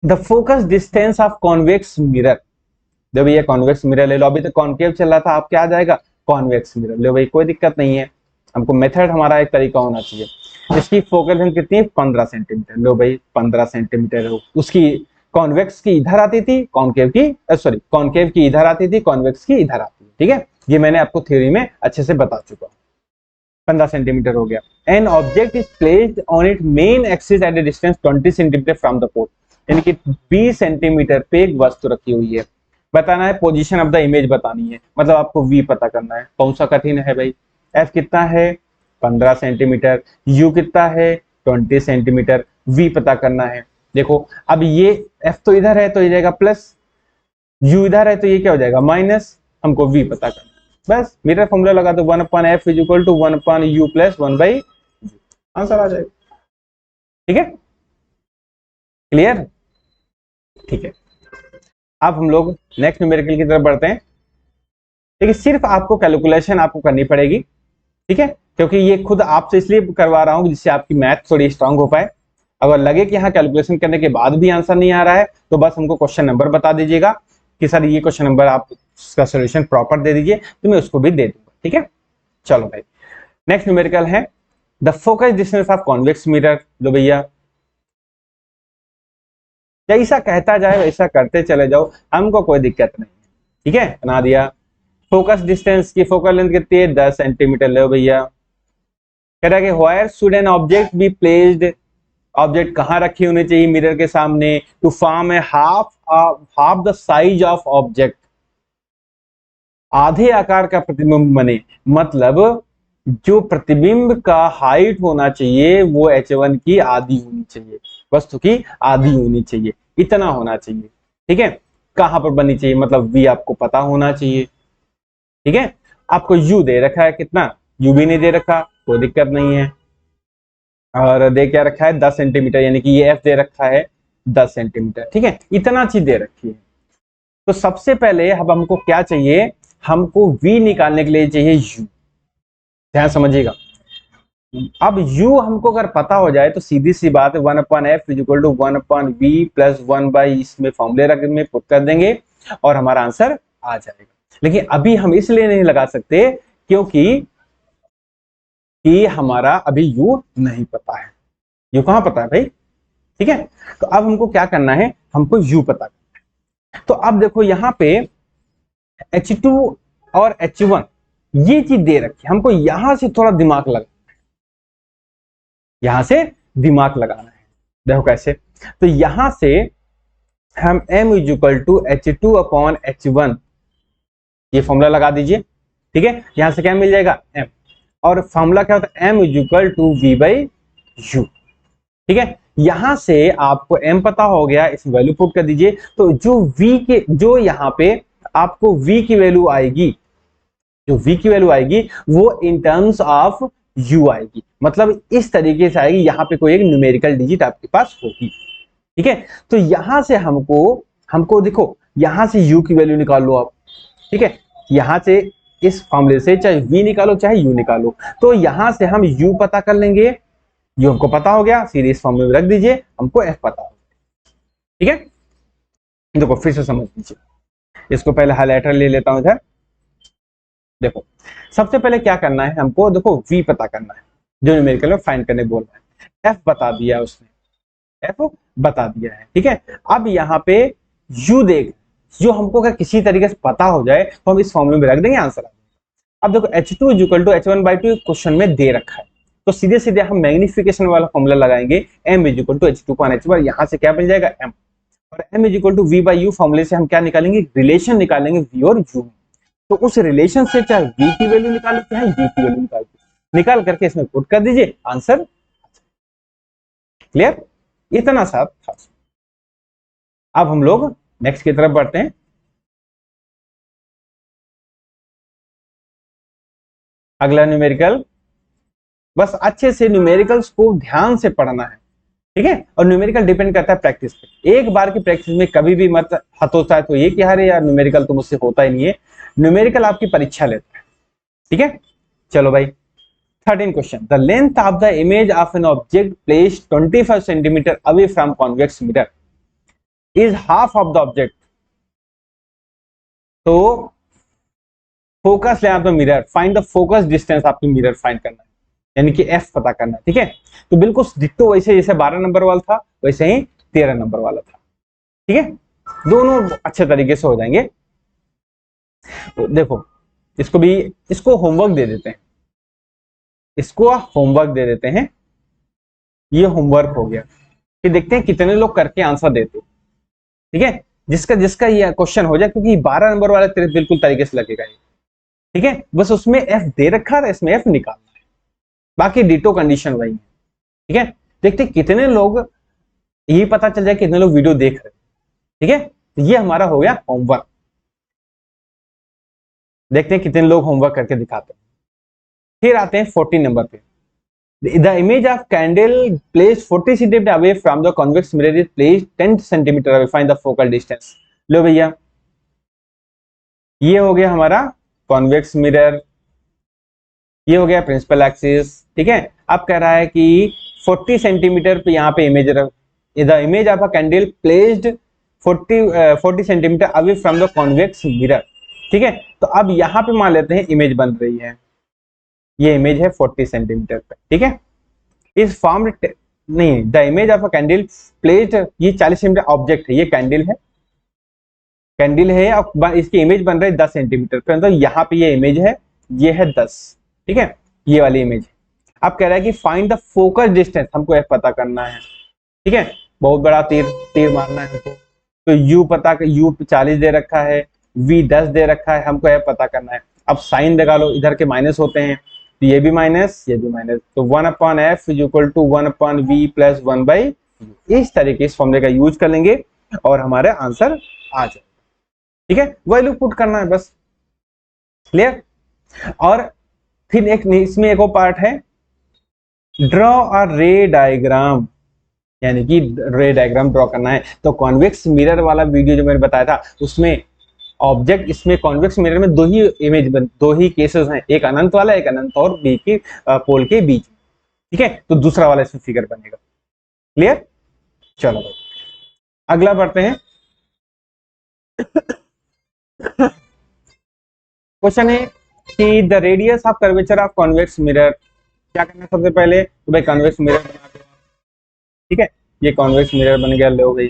the focus distance of convex mirror. देखो भैया कॉन्वेक्स मिरर ले लो, अभी तक कॉन्केव चल रहा था, आप क्या आ जाएगा कॉन्वेक्स मिरर। लो भाई कोई दिक्कत नहीं है, हमको मेथड हमारा एक तरीका होना चाहिए। इसकी फोकल लेंथ कितनी है 15 सेंटीमीटर। लो भाई 15 सेंटीमीटर हो, उसकी कॉन्वेक्स की इधर आती थी, कॉन्केव की सॉरी कॉन्केव की इधर आती थी, कॉन्वेक्स की इधर आती है। ठीक है, ये मैंने आपको थ्योरी में अच्छे से बता चुका हूं। 15 सेंटीमीटर हो गया। An object is placed on it main axis at a distance 20 centimetre from the pole, यानी कि 20 सेंटीमीटर पे एक वस्तु रखी हुई है। बताना है पोजीशन ऑफ द इमेज बतानी है, मतलब आपको वी पता करना है। कौन सा कठिन है भाई, एफ कितना है 15 सेंटीमीटर, यू कितना है 20 सेंटीमीटर, वी पता करना है। देखो अब ये एफ तो इधर है तो ये जाएगा प्लस, यू इधर है तो ये क्या हो जाएगा माइनस, हमको वी पता करना है। बस मीटर फॉर्मूला लगा दो 1/f is equal to 1/u plus 1/u, answer आ जाएगा। ठीक है, क्लियर, ठीक है। अब हम लोग नेक्स्ट न्यूमेरिकल की तरफ बढ़ते हैं। ठीक है, सिर्फ आपको कैलकुलेशन आपको करनी पड़ेगी। ठीक है, क्योंकि ये खुद आपसे इसलिए करवा रहा हूं जिससे आपकी मैथ थोड़ी स्ट्रांग हो पाए। अगर लगे कि हाँ कैलकुलेशन करने के बाद भी आंसर नहीं आ रहा है तो बस हमको क्वेश्चन नंबर बता दीजिएगा कि सर ये क्वेश्चन नंबर आप उसका सोल्यूशन प्रॉपर दे दीजिए, तो मैं उसको भी दे दूंगा। ठीक है, चलो भाई नेक्स्ट न्यूमेरिकल है the focus distance of convex mirror. लो भैया जैसा कहता जाए वैसा करते चले जाओ, हमको कोई दिक्कत नहीं। ठीक है, बना दिया। फोकस डिस्टेंस की फोकल लेंथ कितनी है 10 सेंटीमीटर। लो भैया कह रहा है कि where should an object be placed, object कहां रखी होनी चाहिए मिरर के सामने, to form a half the size of object, आधे आकार का प्रतिबिंब बने। मतलब जो प्रतिबिंब का हाइट होना चाहिए वो h1 की आधी होनी चाहिए, वस्तु की आधी होनी चाहिए, इतना होना चाहिए। ठीक है, कहां पर बननी चाहिए, मतलब v आपको पता होना चाहिए। ठीक है, आपको u दे रखा है कितना, u भी नहीं दे रखा, कोई दिक्कत नहीं है। और दे क्या रखा है 10 सेंटीमीटर, यानी कि ये f दे रखा है 10 सेंटीमीटर। ठीक है, इतना चीज दे रखी है। तो सबसे पहले अब हमको क्या चाहिए, हमको v निकालने के लिए चाहिए u। ध्यान समझिएगा, अब u हमको अगर पता हो जाए तो सीधी सी बात है 1/f is equal to 1/v plus 1/, इसमें फॉर्मूले रख में पुट कर देंगे और हमारा आंसर आ जाएगा। लेकिन अभी हम इसलिए नहीं लगा सकते क्योंकि हमारा अभी u नहीं पता है। u कहां पता है भाई। ठीक है, तो अब हमको क्या करना है, हमको u पता करना है। तो अब देखो यहाँ पे H2 और H1 ये चीज दे रखी है, हमको यहां से थोड़ा दिमाग लगा, यहां से दिमाग लगाना है। देखो कैसे, तो यहां से हम m is equal to H2/H1 ये फॉर्मूला लगा दीजिए। ठीक है, यहां से क्या मिल जाएगा m, और फॉर्मूला क्या होता है m is equal to v/u। ठीक है, यहां से आपको m पता हो गया, इस वैल्यू पुट कर दीजिए। तो जो v के जो यहाँ पे आपको v की वैल्यू आएगी, जो v की वैल्यू आएगी वो इन टर्म्स ऑफ u आएगी, मतलब इस तरीके से आएगी, यहाँ पे कोई एक न्यूमेरिकल डिजिट आपके पास होगी। ठीक है, तो यहां से हमको देखो यहां से u की वैल्यू निकाल लो आप। ठीक है, यहां से इस फॉर्मूले से चाहे v निकालो चाहे u निकालो, तो यहां से हम u पता कर लेंगे, u हमको पता हो गया, सीधे इस फॉर्मूले में रख दीजिए, हमको f पता हो गया। ठीक है, देखो फिर से समझ लीजिए, इसको पहले हाइलाइटर ले लेता हूं इधर। देखो सबसे पहले क्या करना है हमको, देखो v पता करना है, जो न्यूमेरिकल में फाइंड करने बोल रहा है। f बता दिया उसने, f बता दिया है। ठीक है, अब यहाँ पे u देख, जो हमको अगर किसी तरीके से पता हो जाए तो हम इस फॉर्मूले में रख देंगे, आंसर आ जाएगा। अब देखो H2 is equal to H1/2 question में दे रखा है, तो सीधे सीधे हम मैग्निफिकेशन वाला फॉर्मूला लगाएंगे, m is equal to H2/H1, यहाँ से क्या बन जाएगा m, और m is equal to v/u फॉर्मूले से हम क्या निकालेंगे, रिलेशन निकालेंगे v और u में। तो उस रिलेशन से चाहे v की वैल्यू निकालो चाहे u की वैल्यू निकाल करके इसमें पुट कर दीजिए, आंसर। क्लियर, इतना सा था। अब हम लोग नेक्स्ट की तरफ बढ़ते हैं। अगला न्यूमेरिकल, बस अच्छे से न्यूमेरिकल्स को ध्यान से पढ़ना है। ठीक है, और न्यूमेरिकल डिपेंड करता है प्रैक्टिस पे। एक बार की प्रैक्टिस में कभी भी मत हतोत्साहित है तो ये कि अरे यार न्यूमेरिकल तो मुझसे होता ही नहीं है। न्यूमेरिकल आपकी परीक्षा लेता है। ठीक है, चलो भाई 13 question, the length of the image of an object placed 25 centimetre away from convex mirror. Is half of the object. तो फोकस ले आप mirror, find the focus distance, आपकी मिरर फाइंड करना है, यानी कि एफ पता करना है। ठीक है, तो बिल्कुल डिट्टो वैसे जैसे 12 नंबर वाला था वैसे ही 13 नंबर वाला था। ठीक है, दोनों अच्छे तरीके से हो जाएंगे। तो देखो इसको होमवर्क दे देते हैं, इसको होमवर्क दे देते हैं। ये होमवर्क हो गया, फिर देखते हैं कितने लोग करके आंसर देते। ठीक है, जिसका जिसका ये क्वेश्चन हो जाए, क्योंकि 12 नंबर वाला तेरे बिल्कुल तरीके से लगेगा ये। ठीक है, बस उसमें एफ दे रखा है, इसमें एफ निकालना है, बाकी डिटो कंडीशन वही है। ठीक है, देखते कितने लोग, ये पता चल जाए कितने लोग वीडियो देख रहे हैं। ठीक है, तो ये हमारा हो गया होमवर्क। देखते हैं कितने लोग होमवर्क करके दिखाते हैं। फिर आते हैं 14 नंबर पे। The image of candle placed 40 cm away from the convex mirror is placed 10 cm away. Find the focal distance. लो भैया, ये हो गया हमारा कॉन्वेक्स मिरर, ये हो गया प्रिंसिपल एक्सिस। ठीक है, अब कह रहा है कि 40 सेंटीमीटर पे यहाँ पे इमेज रख, the image of a candle placed 40 centimetre away from the convex mirror. ठीक है, तो अब यहाँ पे मान लेते हैं इमेज बन रही है, ये इमेज है 40 सेंटीमीटर पे। ठीक है, इस फॉर्म नहीं, the image of a candle placed, ये 40 सेंटीमीटर ऑब्जेक्ट है, ये कैंडल है, कैंडल है, और इसकी इमेज बन रही है 10 सेंटीमीटर पे। तो यहाँ पे ये इमेज है, ये है 10। ठीक है, ये वाली इमेज है। अब कह रहा है कि फाइंड द फोकस डिस्टेंस, हमको एफ पता करना है। ठीक है, बहुत बड़ा तीर मारना है हमको। तो यू पता, यू 40 दे रखा है, वी 10 दे रखा है, हमको एफ पता करना है। अब साइन लगा लो, इधर के माइनस होते हैं, तो ये भी माइनस, ये भी माइनस, तो 1/f is equal to 1/v plus 1/u। इस तरीके इस फॉर्मूले का यूज कर लेंगे और हमारे आंसर आ जाए। ठीक है, वैल्यू पुट करना है बस, क्लियर। और फिर एक इसमें एक और पार्ट है, ड्रॉ अ रे डायग्राम, यानी कि रे डायग्राम ड्रॉ करना है। तो कॉन्वेक्स मिरर वाला वीडियो जो मैंने बताया था, उसमें ऑब्जेक्ट, इसमें कॉन्वेक्स मिरर में दो ही इमेज, दो ही केसेस हैं, एक अनंत वाला, एक अनंत और बी के पोल के बीच। ठीक है, तो दूसरा वाला इसमें फिगर बनेगा, क्लियर। चलो भाई अगला बढ़ते हैं। क्वेश्चन है कि the radius of curvature of convex mirror. क्या करना है सबसे पहले, तो भाई कॉन्वेक्स मिरर बना दो। ठीक है, ये कॉन्वेक्स मिरर बन गया, लो भाई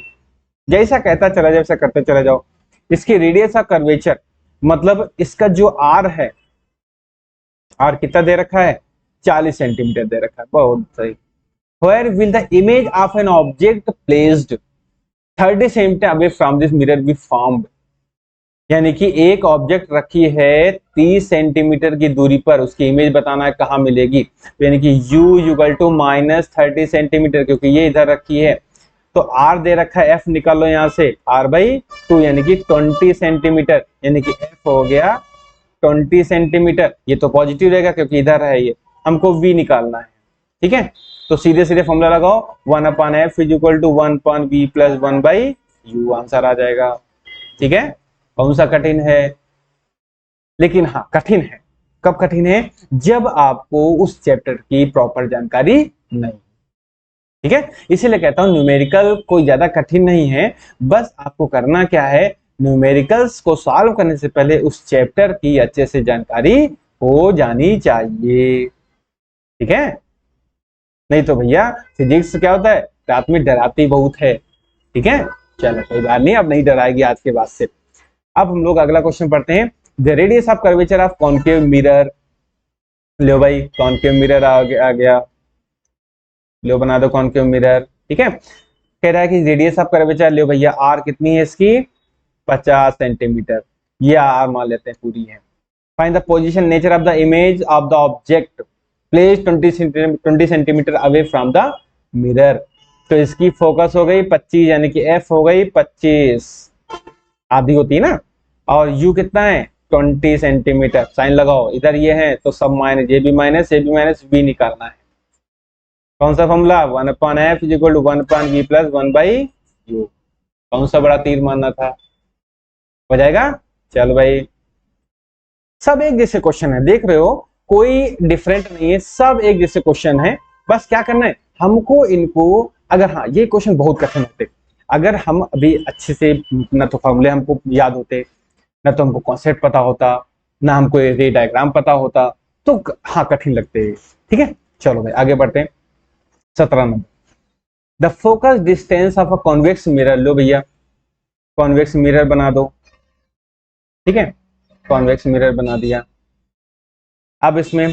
जैसा कहता चला जाओ, वैसा करते चले जाओ। इसकी रेडियस ऑफ कर्वेचर, मतलब इसका जो आर है, आर कितना दे रखा है, 40 सेंटीमीटर दे रखा है, बहुत सही। Where will the image of an object placed 30 centimetre away from this mirror be formed. यानी कि एक ऑब्जेक्ट रखी है 30 सेंटीमीटर की दूरी पर, उसकी इमेज बताना है कहाँ मिलेगी। यानी कि u इक्वल टू -30 सेंटीमीटर, क्योंकि ये इधर रखी है, तो r दे रखा है, f निकाल लो यहाँ से, r/2 यानी कि 20 सेंटीमीटर, यानी कि f हो गया 20 सेंटीमीटर। ये तो पॉजिटिव रहेगा क्योंकि इधर है, ये हमको v निकालना है। ठीक है, तो सीधे सीधे फॉर्मूला लगाओ, 1/f is equal to 1/v plus 1/u, answer आ जाएगा। ठीक है, कौन सा कठिन है, लेकिन हाँ कठिन है। कब कठिन है, जब आपको उस चैप्टर की प्रॉपर जानकारी नहीं। ठीक है, इसीलिए कहता हूं न्यूमेरिकल कोई ज्यादा कठिन नहीं है, बस आपको करना क्या है, न्यूमेरिकल्स को सॉल्व करने से पहले उस चैप्टर की अच्छे से जानकारी हो जानी चाहिए। ठीक है, नहीं तो भैया फिजिक्स क्या होता है, रात में डराती बहुत है। ठीक है, चलो कोई बात नहीं, अब नहीं डराएगी आज के बाद से। अब हम लोग अगला क्वेश्चन पढ़ते हैं, the radius of curvature of concave mirror. लो भाई कॉन्केव मिरर आ गया, लो बना दो कॉन्केव मिरर। ठीक है, कह रहा है कि रेडियस ऑफ कर्वेचर, लो भैया आर कितनी है इसकी, 50 सेंटीमीटर, ये आर मान लेते हैं पूरी है। Find the position nature of the image of the object place 20 centimetre away from the mirror. तो इसकी फोकस हो गई 25, यानी कि एफ हो गई 25, आधी होती है ना, और यू कितना है 20 सेंटीमीटर। साइन लगाओ, इधर ये है तो सब माइनस, ये भी माइनस, ये भी माइनस, वी निकालना है। कौन सा formula, 1/f is equal to 1/v plus 1/u। कौन सा बड़ा तीर मारना था, हो जाएगा। चल भाई सब एक जैसे क्वेश्चन है, देख रहे हो कोई डिफरेंट नहीं है, सब एक जैसे क्वेश्चन है। बस क्या करना है हमको इनको, अगर हाँ ये क्वेश्चन बहुत कठिन होते, अगर हम अभी अच्छे से ना तो फॉर्मूले हमको याद होते, ना तो हमको कॉन्सेप्ट पता होता, ना हमको रे डायग्राम पता होता, तो हाँ कठिन लगते हैं। ठीक है, चलो भाई आगे बढ़ते हैं। 17 number, the focus distance of a convex mirror. लो भैया कॉन्वेक्स मिरर बना दो। ठीक है, कॉन्वेक्स मिरर बना दिया। अब इसमें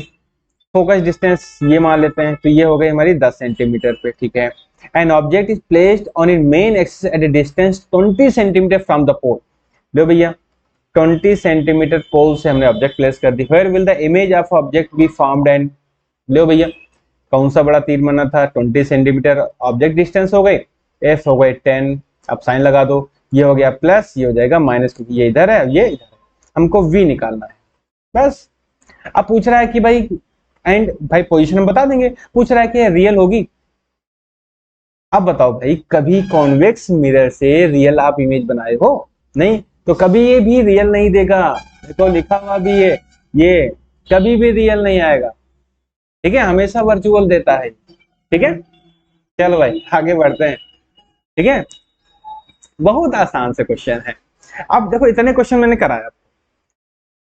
फोकस डिस्टेंस ये मान लेते हैं, तो ये हो गई हमारी 10 सेंटीमीटर पे। ठीक है, an object is placed on it main axis at a distance 20 centimetre from the pole. लो भैया 20 सेंटीमीटर पोल से हमने ऑब्जेक्ट प्लेस कर दी। Where will the image of object be formed and. लो भैया कौन सा बड़ा तीर बना था, 20 सेंटीमीटर ऑब्जेक्ट डिस्टेंस हो गए, एफ हो गए 10। अब साइन लगा दो, ये हो गया प्लस, ये हो जाएगा माइनस, क्योंकि ये इधर है ये इधर है। हमको वी निकालना है बस। अब पूछ रहा है कि भाई एंड, भाई पोजीशन हम बता देंगे, पूछ रहा है कि रियल होगी। अब बताओ भाई, कभी कॉन्वेक्स मिरर से रियल आप इमेज बनाए हो? नहीं, तो कभी ये भी रियल नहीं देगा। देखो लिखा हुआ भी है, ये कभी भी रियल नहीं आएगा। ठीक है, हमेशा वर्चुअल देता है। ठीक है, चलो भाई आगे बढ़ते हैं। ठीक है, बहुत आसान से क्वेश्चन है। अब देखो इतने क्वेश्चन मैंने कराया,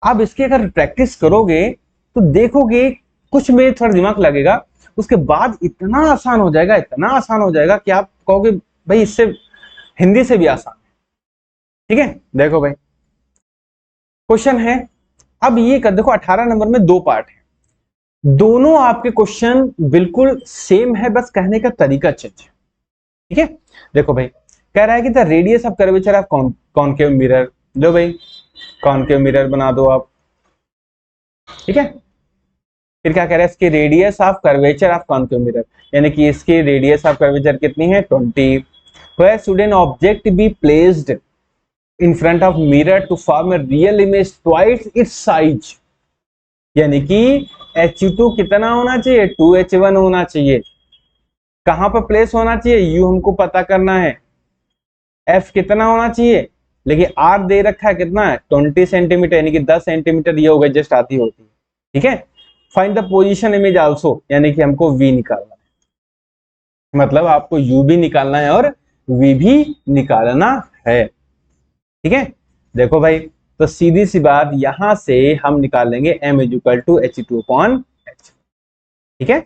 अब इसकी अगर प्रैक्टिस करोगे तो देखोगे कुछ में थोड़ा दिमाग लगेगा, उसके बाद इतना आसान हो जाएगा, इतना आसान हो जाएगा कि आप कहोगे भाई इससे हिंदी से भी आसान है। ठीक है, देखो भाई क्वेश्चन है। अब ये कर देखो 18 नंबर में 2 पार्ट है, दोनों आपके क्वेश्चन बिल्कुल सेम है, बस कहने का तरीका चेंज है। ठीक है, देखो भाई कह रहा है कि the radius of curvature of concave mirror. लो भाई कॉनकेव मिरर बना दो आप। ठीक है, फिर क्या कह रहा है, इसकी radius of curvature of concave mirror, यानी कि इसकी रेडियस ऑफ कर्वेचर कितनी है 20। Where should an object be placed in front of mirror to form a real image twice its size. यानी कि H2 कितना होना चाहिए, 2H1 होना चाहिए। कहां पर प्लेस होना चाहिए, यू हमको पता करना है। F कितना होना चाहिए, लेकिन R दे रखा है कितना है 20 सेंटीमीटर, यानी कि 10 सेंटीमीटर ये हो गई जस्ट आती होती है। ठीक है, find the position image also, यानी कि हमको V निकालना है, मतलब आपको U भी निकालना है और V भी निकालना है। ठीक है, देखो भाई तो सीधी सी बात, यहां से हम निकाल लेंगे M is equal to H2/H। ठीक है,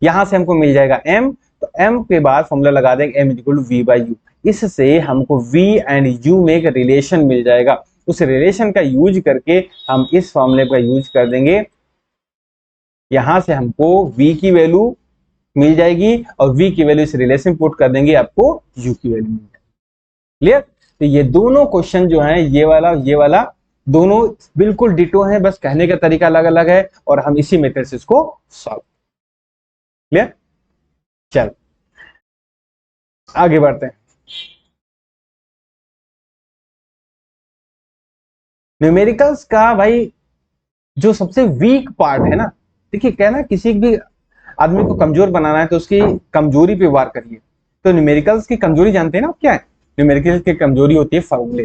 यहां से हमको मिल जाएगा M, तो M के बाद फॉर्मूला लगा देंगे M is equal to V/U। इससे हमको V एंड U में एक रिलेशन मिल जाएगा, उस रिलेशन का यूज करके हम इस फॉर्मूले का यूज कर देंगे। यहां से हमको V की वैल्यू मिल जाएगी और V की वैल्यू इस रिलेशन पुट कर देंगे, आपको U की वैल्यू मिल जाएगी। क्लियर? तो ये दोनों क्वेश्चन जो है, ये वाला दोनों बिल्कुल डिटो हैं, बस कहने का तरीका अलग अलग है और हम इसी मेथड से इसको सॉल्व। क्लियर? चल आगे बढ़ते हैं। न्यूमेरिकल्स का भाई जो सबसे वीक पार्ट है ना, देखिए कहना किसी भी आदमी को कमजोर बनाना है तो उसकी कमजोरी पे वार करिए। तो न्यूमेरिकल्स की कमजोरी जानते हैं ना क्या है? न्यूमेरिकल्स की कमजोरी होती है फॉर्मूले।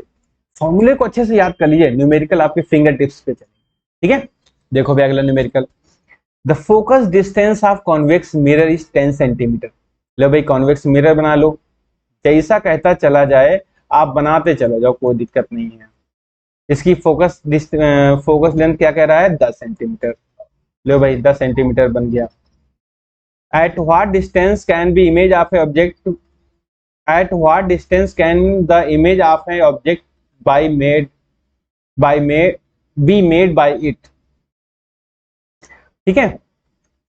फॉर्मूले को अच्छे से याद कर लीजिए, न्यूमेरिकल आपके फिंगर टिप्स पे चले। ठीक है, देखो भाई अगला numerical, the focus distance of convex mirror is 10 centimetre. लो भाई कॉन्वेक्स मिरर बना लो, जैसा कहता चला जाए आप बनाते चलो जाओ, कोई दिक्कत नहीं है। इसकी फोकस लेंथ क्या कह रहा है 10 सेंटीमीटर। लो भाई 10 सेंटीमीटर बन गया। At what distance can be image of A object, at what distance can the image of A object be made by it. ठीक है,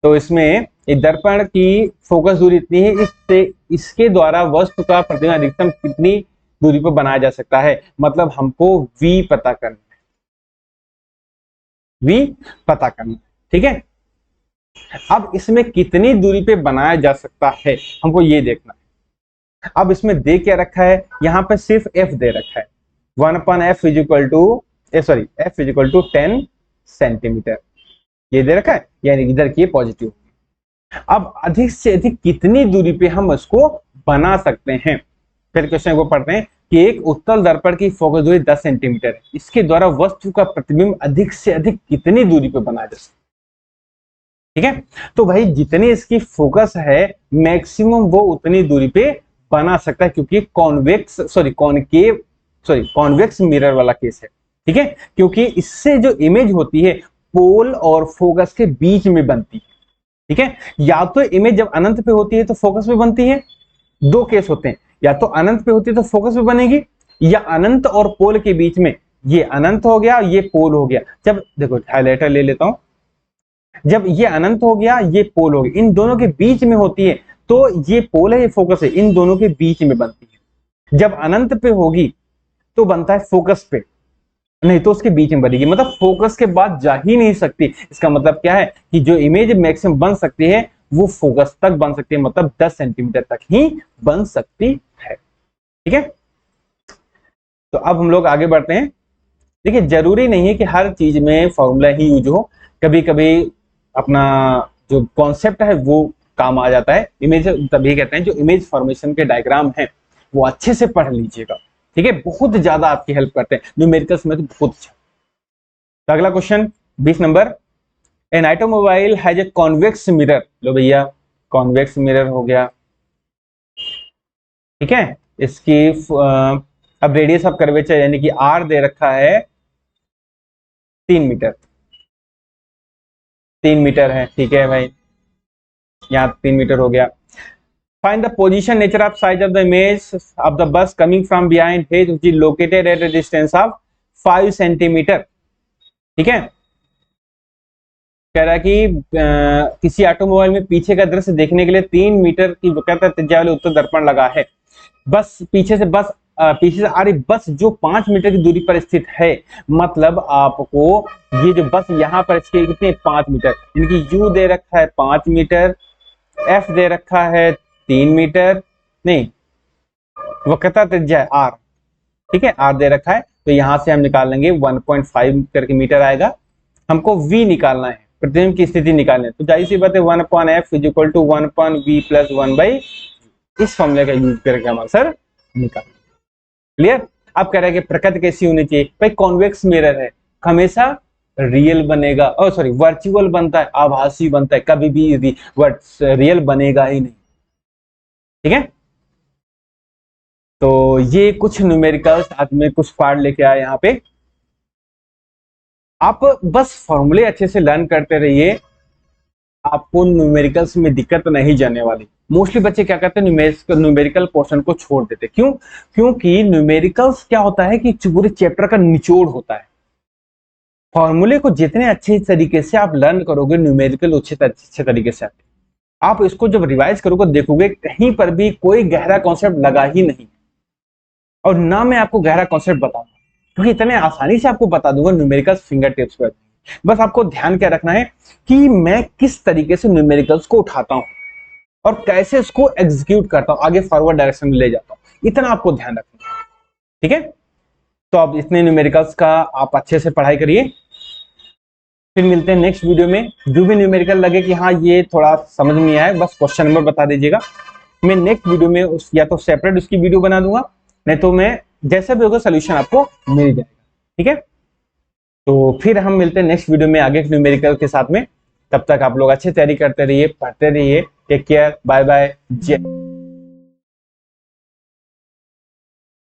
तो इसमें दर्पण की फोकस दूरी इतनी है, इससे इसके द्वारा वस्तु का प्रतिबिंब अधिकतम कितनी दूरी पर बनाया जा सकता है। मतलब हमको V पता करना है, V पता करना है। ठीक है, अब इसमें कितनी दूरी पे बनाया जा सकता है हमको ये देखना है। अब इसमें दे क्या रखा है, यहाँ पे सिर्फ F दे रखा है, 1/F is equal to F is equal to 10 centimetre ये दे रखा है, यानी इधर की पॉजिटिव। अब अधिक से अधिक कितनी दूरी पे हम इसको बना सकते हैं। फिर क्वेश्चन को पढ़ते हैं कि एक उत्तल दर्पण की फोकस दूरी 10 सेंटीमीटर है, इसके द्वारा वस्तु का प्रतिबिंब अधिक से अधिक कितनी दूरी पे बनाया जा सकता है। ठीक है, तो भाई जितनी इसकी फोकस है मैक्सिमम वो उतनी दूरी पे बना सकता है, क्योंकि कॉन्वेक्स मिरर वाला केस है। ठीक है, क्योंकि इससे जो इमेज होती है पोल और फोकस के बीच में बनती है। ठीक है, या तो इमेज जब अनंत पे होती है तो फोकस पे बनती है, दो केस होते हैं, या तो अनंत पे होती है तो फोकस पे बनेगी, या अनंत और पोल के बीच में, ये अनंत हो गया ये पोल हो गया। जब देखो हाइलाइटर ले लेता हूं, जब ये अनंत हो गया ये पोल हो गया, इन दोनों के बीच में होती है तो ये पोल है ये फोकस है, इन दोनों के बीच में बनती है। जब अनंत पे होगी तो बनता है फोकस पे, नहीं तो उसके बीच में बनेगी, मतलब फोकस के बाद जा ही नहीं सकती। इसका मतलब क्या है कि जो इमेज मैक्सिमम बन सकती है वो फोकस तक बन सकती है, मतलब 10 सेंटीमीटर तक ही बन सकती है। ठीक है, तो अब हम लोग आगे बढ़ते हैं। देखिए, जरूरी नहीं है कि हर चीज में फॉर्मूला ही यूज हो, कभी कभी अपना जो कॉन्सेप्ट है वो काम आ जाता है। इमेज तभी कहते हैं, जो इमेज फॉर्मेशन के डायग्राम है वो अच्छे से पढ़ लीजिएगा। ठीक है, बहुत ज्यादा आपकी हेल्प करते हैं न्यूमेरिकल्स में, तो बहुत अच्छा। तो अगला question 20 number, an automobile has a convex mirror. लो भैया, कॉन्वेक्स मिरर हो गया। ठीक है, इसकी अब रेडियस ऑफ कर्वेचर यानी कि आर दे रखा है 3 मीटर, 3 मीटर है। ठीक है भाई, यहाँ 3 मीटर हो गया। Find the position nature of size of the image of the bus coming from behind his which is located at a distance of 5 centimetre. ठीक है, कह रहा है कि किसी ऑटोमोबाइल में पीछे का दृश्य देखने के लिए 3 मीटर की त्रिज्या वाले उत्तर दर्पण लगा है। बस पीछे से आ रही बस जो 5 मीटर की दूरी पर स्थित है, मतलब आपको ये जो बस यहाँ पर इसके कितने 5 मीटर, इनकी यू दे रखा है 5 मीटर, एफ दे रखा है 3 मीटर, नहीं वक्रता त्रिज्या है आर। ठीक है, आर दे रखा है, तो यहां से हम निकाल लेंगे 1.5 मीटर की मीटर आएगा। हमको v निकालना है, प्रतिबिंब की स्थिति निकालनी है, तो जाहिर सी बात है 1/f is equal to 1/v plus 1/, इस फॉर्मूले का यूज करके हम आंसर निकाल। क्लियर। अब कह रहे हैं कि प्रकृति कैसी होनी चाहिए, भाई कॉन्वेक्स मिरर है, हमेशा रियल बनेगा, और सॉरी वर्चुअल बनता है, आभासी बनता है, कभी भी रियल बनेगा ही नहीं। ठीक है, तो ये कुछ न्यूमेरिकल्स आज में कुछ पार्ट लेके आए यहाँ पे। आप बस फॉर्मूले अच्छे से लर्न करते रहिए, आपको न्यूमेरिकल्स में दिक्कत नहीं जाने वाली। मोस्टली बच्चे क्या करते हैं, न्यूमेरिकल पोर्शन को छोड़ देते। क्यों? क्योंकि न्यूमेरिकल्स क्या होता है कि पूरे चैप्टर का निचोड़ होता है। फॉर्मूले को जितने अच्छे तरीके से आप लर्न करोगे, न्यूमेरिकल अच्छे तरीके से आप इसको जब रिवाइज करोगे देखोगे कहीं पर भी कोई गहरा कॉन्सेप्ट लगा ही नहीं, और ना मैं आपको गहरा कॉन्सेप्ट बताऊंगा, क्योंकि इतने आसानी से आपको बता दूंगा न्यूमेरिकल्स फिंगर टिप्स पर। बस आपको ध्यान क्या रखना है कि मैं किस तरीके से न्यूमेरिकल्स को उठाता हूं और कैसे इसको एग्जीक्यूट करता हूं, आगे फॉरवर्ड डायरेक्शन में ले जाता हूं, इतना आपको ध्यान रखना है। ठीक है, तो अब इतने न्यूमेरिकल्स का आप अच्छे से पढ़ाई करिए, फिर मिलते हैं नेक्स्ट वीडियो में। जो भी न्यूमेरिकल लगे कि हाँ ये थोड़ा समझ में आया, बस क्वेश्चन नंबर बता दीजिएगा, मैं नेक्स्ट वीडियो में या तो सेपरेट उसकी वीडियो बना दूंगा, नहीं तो मैं जैसा भी होगा सोल्यूशन आपको मिल जाएगा। ठीक है, तो फिर हम मिलते हैं नेक्स्ट वीडियो में आगे के न्यूमेरिकल के साथ में। तब तक आप लोग अच्छे तैयारी करते रहिए, पढ़ते रहिए। टेक केयर, बाय बाय, जय।